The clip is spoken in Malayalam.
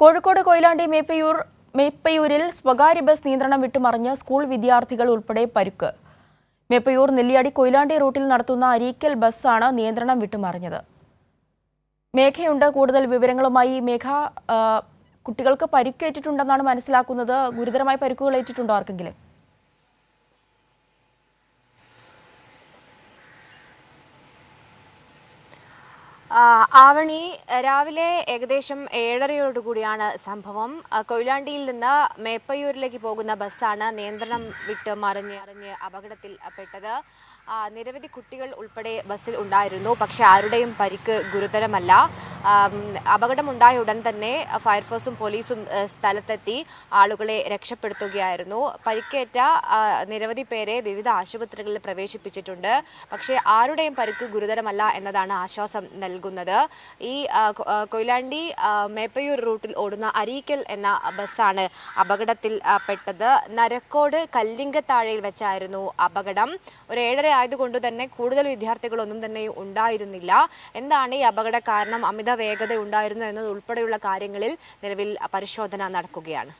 കോഴിക്കോട് കൊയിലാണ്ടി മേപ്പയൂരിൽ സ്വകാര്യ ബസ് നിയന്ത്രണം വിട്ടുമറിഞ്ഞ് സ്കൂൾ വിദ്യാർത്ഥികൾ ഉൾപ്പെടെ പരുക്ക്. മേപ്പയൂർ നെല്ലിയാടി കൊയിലാണ്ടി റൂട്ടിൽ നടത്തുന്ന അരീക്കൽ ബസ്സാണ് നിയന്ത്രണം വിട്ടുമറിഞ്ഞത്. മേഘയുണ്ട് കൂടുതൽ വിവരങ്ങളുമായി. മേഘ, കുട്ടികൾക്ക് പരിക്കേറ്റിട്ടുണ്ടെന്നാണ് മനസ്സിലാക്കുന്നത്. ഗുരുതരമായ പരിക്കുകൾ ഏറ്റിട്ടുണ്ടോ ആർക്കെങ്കിലും? ആവണി, രാവിലെ ഏകദേശം 7:30യോടുകൂടിയാണ് സംഭവം. കൊയിലാണ്ടിയിൽ നിന്ന് മേപ്പയൂരിലേക്ക് പോകുന്ന ബസ്സാണ് നിയന്ത്രണം വിട്ട് മറിഞ്ഞ് അപകടത്തിൽ പെട്ടത്. നിരവധി കുട്ടികൾ ഉൾപ്പെടെ ബസ്സിൽ ഉണ്ടായിരുന്നു. പക്ഷേ ആരുടെയും പരിക്ക് ഗുരുതരമല്ല. അപകടമുണ്ടായ ഉടൻ തന്നെ ഫയർഫോഴ്സും പോലീസും സ്ഥലത്തെത്തി ആളുകളെ രക്ഷപ്പെടുത്തുകയായിരുന്നു. പരിക്കേറ്റ നിരവധി പേരെ വിവിധ ആശുപത്രികളിൽ പ്രവേശിപ്പിച്ചിട്ടുണ്ട്. പക്ഷേ ആരുടെയും പരിക്ക് ഗുരുതരമല്ല എന്നതാണ് ആശ്വാസം നൽകുന്നത്. ഈ കൊയിലാണ്ടി മേപ്പയൂർ റൂട്ടിൽ ഓടുന്ന അരീക്കൽ എന്ന ബസ്സാണ് അപകടത്തിൽ പെട്ടത്. നരക്കോട് കല്ലിങ്കത്താഴയിൽ വെച്ചായിരുന്നു അപകടം. ഒരു 7:30 ആയതുകൊണ്ട് തന്നെ കൂടുതൽ വിദ്യാർത്ഥികളൊന്നും തന്നെ ഉണ്ടായിരുന്നില്ല. എന്താണ് ഈ അപകട കാരണം, അമിത വേഗത ഉണ്ടായിരുന്നു എന്നത് ഉൾപ്പെടെയുള്ള കാര്യങ്ങളിൽ നിലവിൽ പരിശോധന നടക്കുകയാണ്.